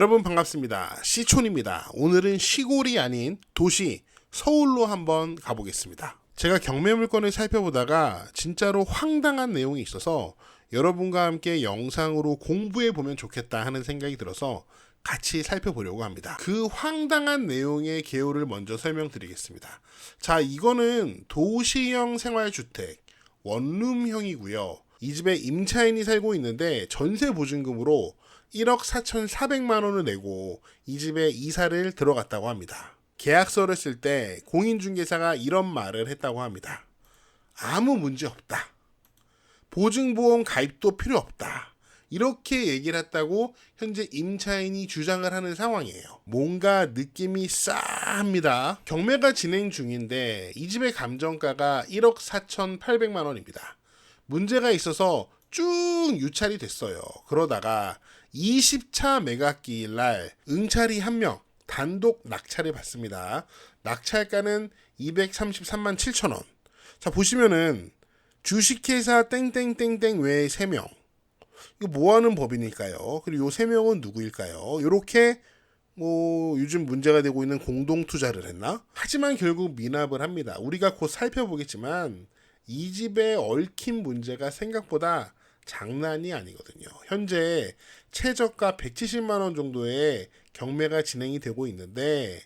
여러분 반갑습니다. 시촌입니다. 오늘은 시골이 아닌 도시 서울로 한번 가보겠습니다. 제가 경매 물건을 살펴보다가 진짜로 황당한 내용이 있어서 여러분과 함께 영상으로 공부해 보면 좋겠다 하는 생각이 들어서 같이 살펴보려고 합니다. 그 황당한 내용의 개요를 먼저 설명드리겠습니다. 자, 이거는 도시형 생활주택 원룸형이고요. 이 집에 임차인이 살고 있는데 전세 보증금으로 1억 4,400만 원을 내고 이 집에 이사를 들어갔다고 합니다. 계약서를 쓸 때 공인중개사가 이런 말을 했다고 합니다. 아무 문제 없다. 보증보험 가입도 필요 없다. 이렇게 얘기를 했다고 현재 임차인이 주장을 하는 상황이에요. 뭔가 느낌이 싸합니다. 경매가 진행 중인데 이 집의 감정가가 1억 4,800만 원입니다. 문제가 있어서 쭉 유찰이 됐어요. 그러다가 20차 매각기일 날 응찰이 1명 단독 낙찰을 받습니다. 낙찰가는 233만 7천 원. 자, 보시면은 주식회사 땡땡땡땡 외에 3명. 이거 뭐하는 법이니까요. 그리고 요 3명은 누구일까요? 요렇게 요즘 문제가 되고 있는 공동투자를 했나? 하지만 결국 미납을 합니다. 우리가 곧 살펴보겠지만 이 집에 얽힌 문제가 생각보다 장난이 아니거든요. 현재 최저가 170만 원 정도의 경매가 진행이 되고 있는데,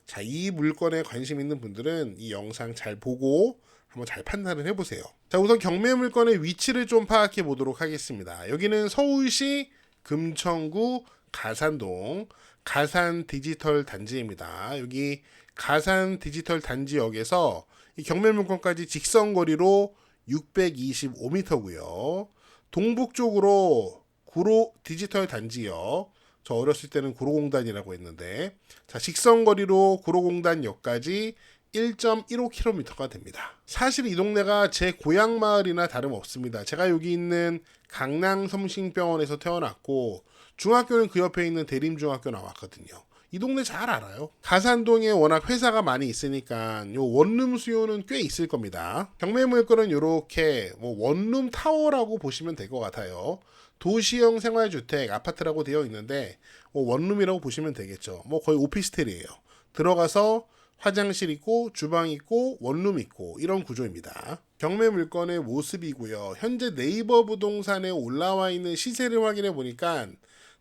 자, 이 물건에 관심 있는 분들은 이 영상 잘 보고 한번 잘 판단을 해보세요. 자, 우선 경매 물건의 위치를 좀 파악해 보도록 하겠습니다. 여기는 서울시 금천구 가산동 가산 디지털 단지입니다. 여기 가산 디지털 단지역에서 이 경매 물건까지 직선거리로 625m고요. 동북쪽으로 구로 디지털 단지역, 저 어렸을 때는 구로공단이라고 했는데, 자, 직선거리로 구로공단역까지 1.15km가 됩니다. 사실 이 동네가 제 고향 마을이나 다름없습니다. 제가 여기 있는 강낭섬신병원에서 태어났고 중학교는 그 옆에 있는 대림중학교 나왔거든요. 이 동네 잘 알아요. 가산동에 워낙 회사가 많이 있으니까 요 원룸 수요는 꽤 있을 겁니다. 경매 물건은 이렇게 원룸 타워라고 보시면 될 것 같아요. 도시형 생활주택 아파트라고 되어 있는데 원룸이라고 보시면 되겠죠. 거의 오피스텔이에요. 들어가서 화장실 있고 주방 있고 원룸 있고 이런 구조입니다. 경매 물건의 모습이고요. 현재 네이버 부동산에 올라와 있는 시세를 확인해 보니까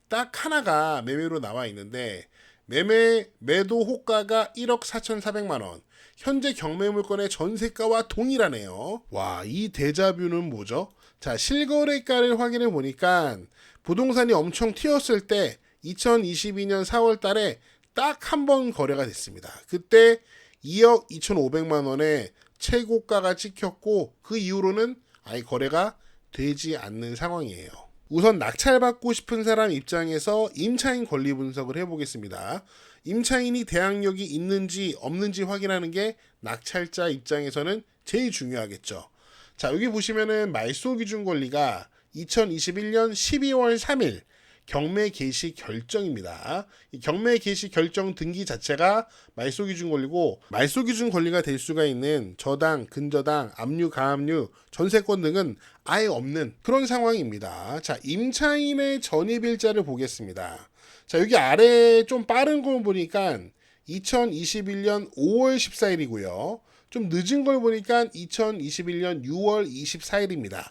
딱 하나가 매매로 나와 있는데 매도 호가가 1억 4,400만 원. 현재 경매 물건의 전세가와 동일하네요. 와, 이 데자뷰는 뭐죠? 자, 실거래가를 확인해 보니까 부동산이 엄청 튀었을 때 2022년 4월 달에 딱 한 번 거래가 됐습니다. 그때 2억 2,500만 원에 최고가가 찍혔고 그 이후로는 아예 거래가 되지 않는 상황이에요. 우선 낙찰받고 싶은 사람 입장에서 임차인 권리 분석을 해보겠습니다. 임차인이 대항력이 있는지 없는지 확인하는 게 낙찰자 입장에서는 제일 중요하겠죠. 자, 여기 보시면은 말소 기준 권리가 2021년 12월 3일 경매 개시 결정입니다. 이 경매 개시 결정 등기 자체가 말소 기준 권리고, 말소 기준 권리가 될 수가 있는 저당, 근저당, 압류, 가압류, 전세권 등은 아예 없는 그런 상황입니다. 자, 임차인의 전입일자를 보겠습니다. 자, 여기 아래 좀 빠른 걸 보니까 2021년 5월 14일이고요. 좀 늦은 걸 보니까 2021년 6월 24일입니다.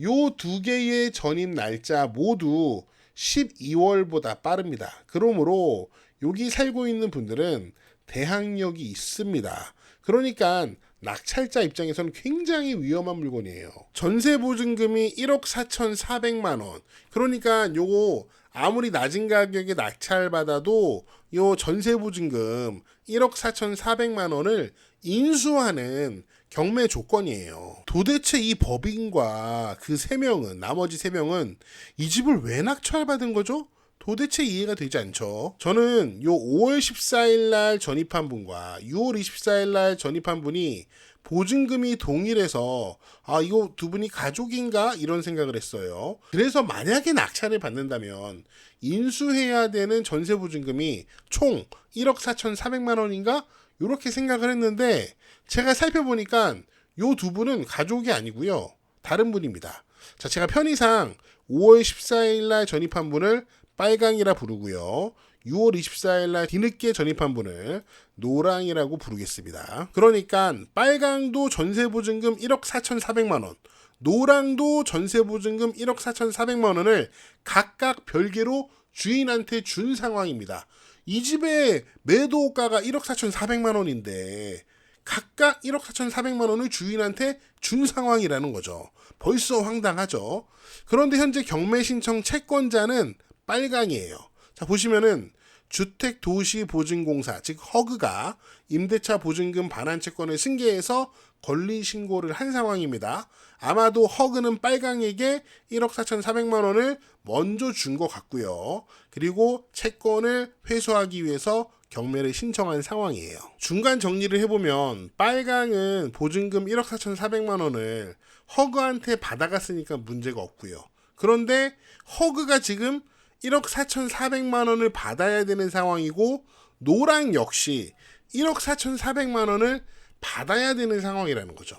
요 두 개의 전입 날짜 모두 12월보다 빠릅니다. 그러므로 여기 살고 있는 분들은 대항력이 있습니다. 그러니까 낙찰자 입장에서는 굉장히 위험한 물건이에요. 전세 보증금이 1억 4,400만 원. 그러니까 요거 아무리 낮은 가격에 낙찰받아도 요 전세 보증금 1억 4,400만 원을 인수하는 경매 조건이에요. 도대체 이 법인과 그 3명은, 나머지 3명은 이 집을 왜 낙찰받은 거죠? 도대체 이해가 되지 않죠. 저는 요 5월 14일 날 전입한 분과 6월 24일 날 전입한 분이 보증금이 동일해서 이거 두 분이 가족인가? 이런 생각을 했어요. 그래서 만약에 낙찰을 받는다면 인수해야 되는 전세 보증금이 총 1억 4,400만 원인가? 이렇게 생각을 했는데 제가 살펴보니까 요 두 분은 가족이 아니고요. 다른 분입니다. 자, 제가 편의상 5월 14일 날 전입한 분을 빨강이라 부르고요. 6월 24일 날 뒤늦게 전입한 분을 노랑이라고 부르겠습니다. 그러니까 빨강도 전세보증금 1억 4,400만 원, 노랑도 전세보증금 1억 4,400만 원을 각각 별개로 주인한테 준 상황입니다. 이 집의 매도가가 1억 4,400만 원인데 각각 1억 4,400만 원을 주인한테 준 상황이라는 거죠. 벌써 황당하죠. 그런데 현재 경매 신청 채권자는 빨강이에요. 자, 보시면은 주택도시보증공사 즉 허그가 임대차 보증금 반환 채권을 승계해서 권리 신고를 한 상황입니다. 아마도 허그는 빨강에게 1억 4,400만 원을 먼저 준 것 같고요. 그리고 채권을 회수하기 위해서 경매를 신청한 상황이에요. 중간 정리를 해보면 빨강은 보증금 1억 4,400만 원을 허그한테 받아갔으니까 문제가 없고요. 그런데 허그가 지금 1억 4,400만 원을 받아야 되는 상황이고 노랑 역시 1억 4,400만 원을 받아야 되는 상황이라는 거죠.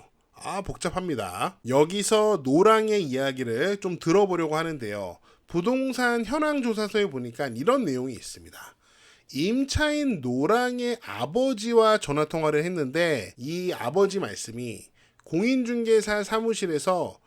복잡합니다. 여기서 노랑의 이야기를 좀 들어보려고 하는데요. 부동산 현황조사서에 보니까 이런 내용이 있습니다. 임차인 노랑의 아버지와 전화통화를 했는데 이 아버지 말씀이 공인중개사 사무실에서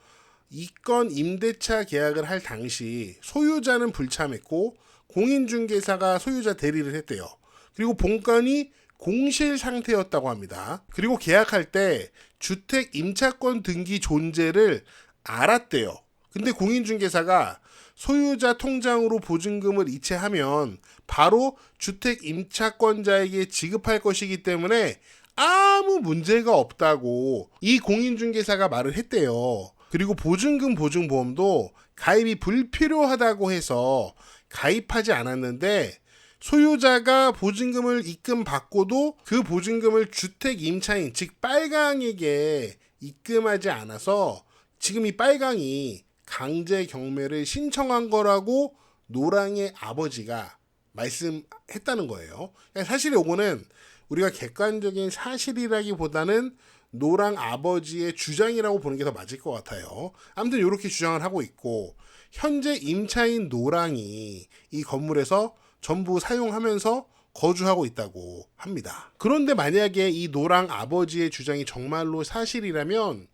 이 건 임대차 계약을 할 당시 소유자는 불참했고 공인중개사가 소유자 대리를 했대요. 그리고 본건이 공실 상태였다고 합니다. 그리고 계약할 때 주택 임차권 등기 존재를 알았대요. 근데 공인중개사가 소유자 통장으로 보증금을 이체하면 바로 주택 임차권자에게 지급할 것이기 때문에 아무 문제가 없다고 이 공인중개사가 말을 했대요. 그리고 보증금 보증보험도 가입이 불필요하다고 해서 가입하지 않았는데 소유자가 보증금을 입금받고도 그 보증금을 주택 임차인 즉 빨강에게 입금하지 않아서 지금 이 빨강이 강제 경매를 신청한 거라고 노랑의 아버지가 말씀했다는 거예요. 사실 요거는 우리가 객관적인 사실이라기보다는 노랑 아버지의 주장이라고 보는 게 더 맞을 것 같아요. 아무튼 이렇게 주장을 하고 있고 현재 임차인 노랑이 이 건물에서 전부 사용하면서 거주하고 있다고 합니다. 그런데 만약에 이 노랑 아버지의 주장이 정말로 사실이라면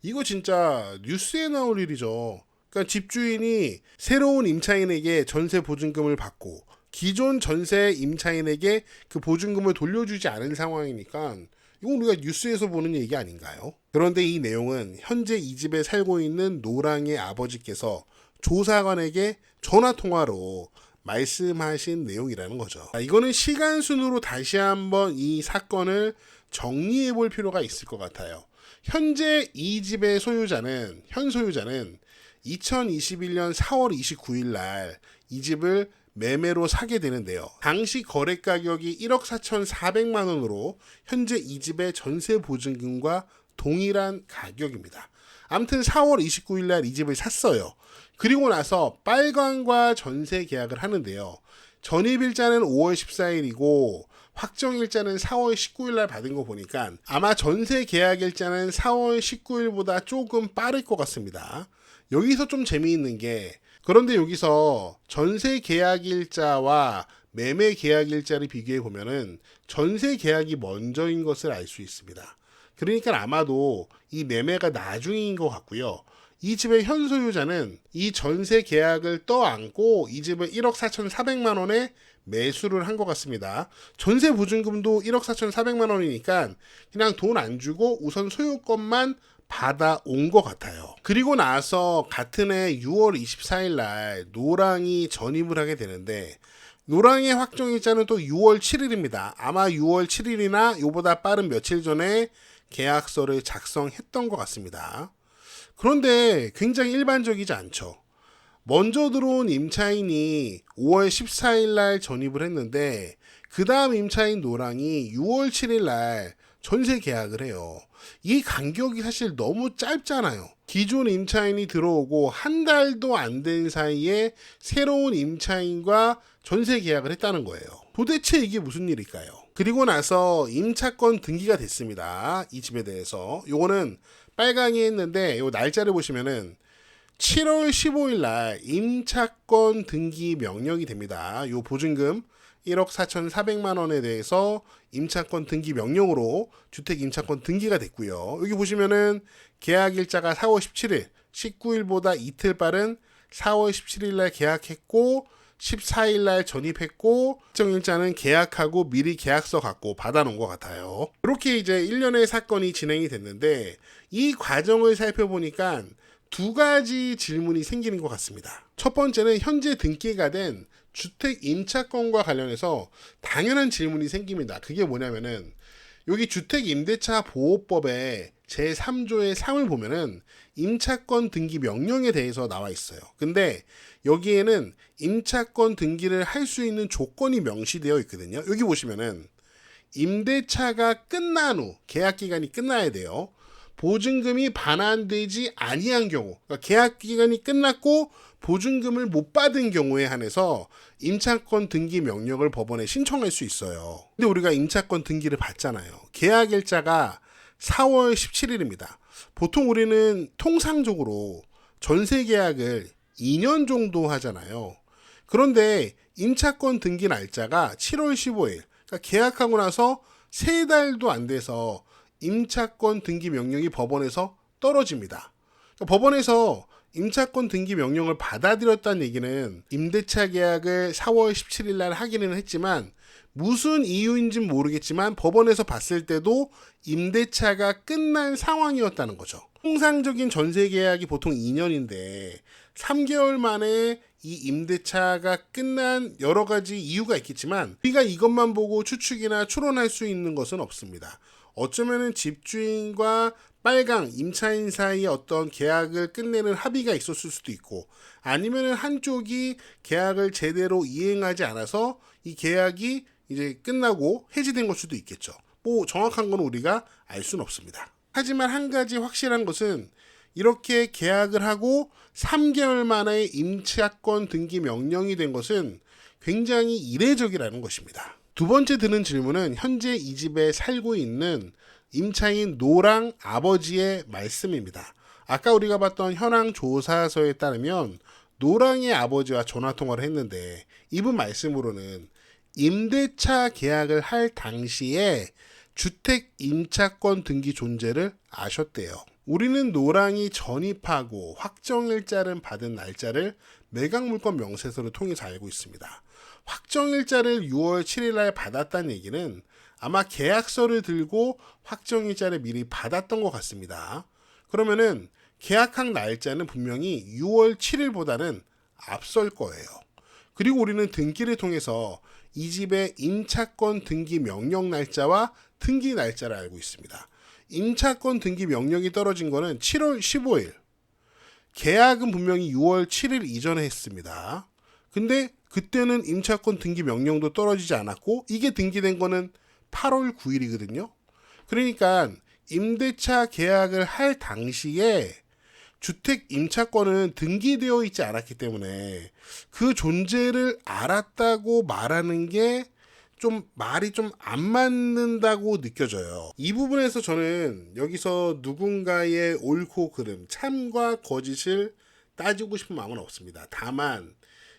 이거 진짜 뉴스에 나올 일이죠. 그러니까 집주인이 새로운 임차인에게 전세 보증금을 받고 기존 전세 임차인에게 그 보증금을 돌려주지 않은 상황이니까 이건 우리가 뉴스에서 보는 얘기 아닌가요? 그런데 이 내용은 현재 이 집에 살고 있는 노랑의 아버지께서 조사관에게 전화통화로 말씀하신 내용이라는 거죠. 이거는 시간순으로 다시 한번 이 사건을 정리해 볼 필요가 있을 것 같아요. 현재 이 집의 소유자는, 현 소유자는 2021년 4월 29일 날 이 집을 매매로 사게 되는데요. 당시 거래 가격이 1억 4,400만 원으로 현재 이 집의 전세 보증금과 동일한 가격입니다. 아무튼 4월 29일 날 이 집을 샀어요. 그리고 나서 빨강과 전세 계약을 하는데요. 전입일자는 5월 14일이고 확정일자는 4월 19일 날 받은 거 보니까 아마 전세 계약일자는 4월 19일보다 조금 빠를 것 같습니다. 여기서 좀 재미있는 게 그런데 여기서 전세 계약일자와 매매 계약일자를 비교해 보면은 전세 계약이 먼저인 것을 알 수 있습니다. 그러니까 아마도 이 매매가 나중인 것 같고요. 이 집의 현 소유자는 이 전세 계약을 떠안고 이 집을 1억 4,400만 원에 매수를 한 것 같습니다. 전세 보증금도 1억 4,400만 원이니까 그냥 돈 안 주고 우선 소유권만 받아온 것 같아요. 그리고 나서 같은 해 6월 24일 날 노랑이 전입을 하게 되는데 노랑의 확정일자는 또 6월 7일입니다. 아마 6월 7일이나 이보다 빠른 며칠 전에 계약서를 작성했던 것 같습니다. 그런데 굉장히 일반적이지 않죠. 먼저 들어온 임차인이 5월 14일 날 전입을 했는데 그 다음 임차인 노랑이 6월 7일 날 전세 계약을 해요. 이 간격이 사실 너무 짧잖아요. 기존 임차인이 들어오고 한 달도 안 된 사이에 새로운 임차인과 전세 계약을 했다는 거예요. 도대체 이게 무슨 일일까요? 그리고 나서 임차권 등기가 됐습니다. 이 집에 대해서. 요거는 빨강이 했는데 요 날짜를 보시면은 7월 15일 날 임차권 등기 명령이 됩니다. 요 보증금 1억 4,400만 원에 대해서 임차권 등기 명령으로 주택 임차권 등기가 됐고요. 여기 보시면은 계약 일자가 4월 17일, 19일보다 이틀 빠른 4월 17일 날 계약했고 14일 날 전입했고 일정 일자는 계약하고 미리 계약서 갖고 받아놓은 것 같아요. 이렇게 이제 1년의 사건이 진행이 됐는데 이 과정을 살펴보니까 두 가지 질문이 생기는 것 같습니다. 첫 번째는 현재 등기가 된 주택 임차권과 관련해서 당연한 질문이 생깁니다. 그게 뭐냐면은 여기 주택임대차 보호법의 제3조의 3을 보면은 임차권 등기 명령에 대해서 나와 있어요. 근데 여기에는 임차권 등기를 할 수 있는 조건이 명시되어 있거든요. 여기 보시면은 임대차가 끝난 후 계약 기간이 끝나야 돼요. 보증금이 반환되지 아니한 경우, 그러니까 계약 기간이 끝났고 보증금을 못 받은 경우에 한해서 임차권 등기 명령을 법원에 신청할 수 있어요. 근데 우리가 임차권 등기를 받잖아요. 계약 일자가 4월 17일입니다. 보통 우리는 통상적으로 전세 계약을 2년 정도 하잖아요. 그런데 임차권 등기 날짜가 7월 15일, 그러니까 계약하고 나서 3달도 안 돼서 임차권 등기 명령이 법원에서 떨어집니다. 그러니까 법원에서 임차권 등기 명령을 받아들였다는 얘기는 임대차 계약을 4월 17일 날 하기는 했지만 무슨 이유인지는 모르겠지만 법원에서 봤을 때도 임대차가 끝난 상황이었다는 거죠. 통상적인 전세 계약이 보통 2년인데 3개월 만에 이 임대차가 끝난 여러 가지 이유가 있겠지만 우리가 이것만 보고 추측이나 추론할 수 있는 것은 없습니다. 어쩌면은 집주인과 빨강 임차인 사이에 어떤 계약을 끝내는 합의가 있었을 수도 있고 아니면은 한쪽이 계약을 제대로 이행하지 않아서 이 계약이 이제 끝나고 해지된 걸 수도 있겠죠. 뭐 정확한 건 우리가 알 수는 없습니다. 하지만 한 가지 확실한 것은 이렇게 계약을 하고 3개월 만에 임차권 등기 명령이 된 것은 굉장히 이례적이라는 것입니다. 두 번째 드는 질문은 현재 이 집에 살고 있는 임차인 노랑 아버지의 말씀입니다. 아까 우리가 봤던 현황 조사서에 따르면 노랑의 아버지와 전화통화를 했는데 이분 말씀으로는 임대차 계약을 할 당시에 주택 임차권 등기 존재를 아셨대요. 우리는 노랑이 전입하고 확정일자를 받은 날짜를 매각물권 명세서를 통해서 알고 있습니다. 확정일자를 6월 7일 날 받았다는 얘기는 아마 계약서를 들고 확정일자를 미리 받았던 것 같습니다. 그러면은 계약한 날짜는 분명히 6월 7일보다는 앞설 거예요. 그리고 우리는 등기를 통해서 이 집의 임차권 등기 명령 날짜와 등기 날짜를 알고 있습니다. 임차권 등기 명령이 떨어진 거는 7월 15일. 계약은 분명히 6월 7일 이전에 했습니다. 근데 그때는 임차권 등기 명령도 떨어지지 않았고 이게 등기된 거는 8월 9일이거든요. 그러니까 임대차 계약을 할 당시에 주택 임차권은 등기되어 있지 않았기 때문에 그 존재를 알았다고 말하는 게 좀 말이 좀 안 맞는다고 느껴져요. 이 부분에서 저는 여기서 누군가의 옳고 그름, 참과 거짓을 따지고 싶은 마음은 없습니다. 다만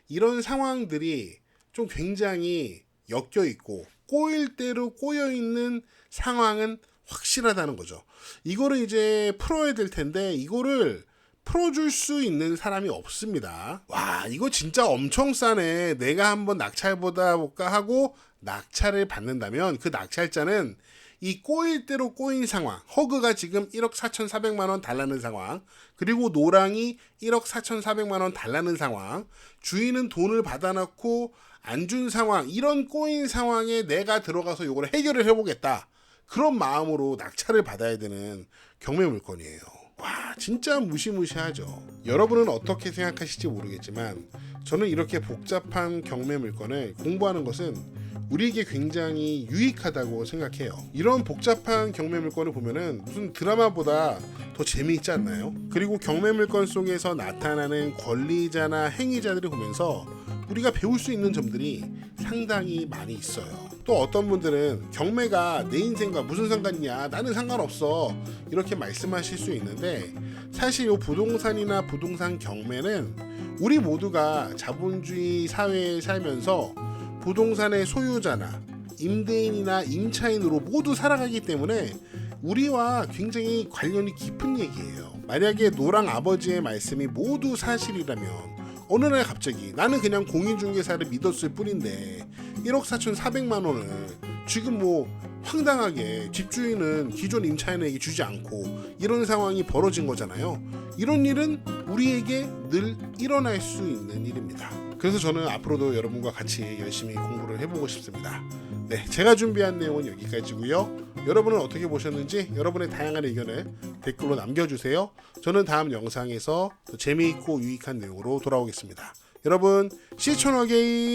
이런 상황들이 좀 굉장히 엮여 있고 꼬일 대로 꼬여 있는 상황은 확실하다는 거죠. 이거를 이제 풀어야 될 텐데 이거를 풀어줄 수 있는 사람이 없습니다. 와, 이거 진짜 엄청 싸네. 내가 한번 낙찰 받아볼까 하고 낙찰을 받는다면 그 낙찰자는 이 꼬일 대로 꼬인 상황, 허그가 지금 1억 4,400만 원 달라는 상황, 그리고 노랑이 1억 4,400만 원 달라는 상황, 주인은 돈을 받아놓고 안 준 상황, 이런 꼬인 상황에 내가 들어가서 이걸 해결을 해보겠다. 그런 마음으로 낙찰을 받아야 되는 경매 물건이에요. 와, 진짜 무시무시하죠. 여러분은 어떻게 생각하실지 모르겠지만 저는 이렇게 복잡한 경매 물건을 공부하는 것은 우리에게 굉장히 유익하다고 생각해요. 이런 복잡한 경매 물건을 보면은 무슨 드라마보다 더 재미있지 않나요? 그리고 경매 물건 속에서 나타나는 권리자나 행위자들을 보면서 우리가 배울 수 있는 점들이 상당히 많이 있어요. 또 어떤 분들은 경매가 내 인생과 무슨 상관이냐, 나는 상관없어, 이렇게 말씀하실 수 있는데 사실 이 부동산이나 부동산 경매는 우리 모두가 자본주의 사회에 살면서 부동산의 소유자나 임대인이나 임차인으로 모두 살아가기 때문에 우리와 굉장히 관련이 깊은 얘기예요. 만약에 노랑 아버지의 말씀이 모두 사실이라면 어느 날 갑자기 나는 그냥 공인중개사를 믿었을 뿐인데 1억 4,400만 원을 지금 뭐 황당하게 집주인은 기존 임차인에게 주지 않고 이런 상황이 벌어진 거잖아요. 이런 일은 우리에게 늘 일어날 수 있는 일입니다. 그래서 저는 앞으로도 여러분과 같이 열심히 공부를 해보고 싶습니다. 네, 제가 준비한 내용은 여기까지고요. 여러분은 어떻게 보셨는지 여러분의 다양한 의견을 댓글로 남겨주세요. 저는 다음 영상에서 더 재미있고 유익한 내용으로 돌아오겠습니다. 여러분, 시청하게인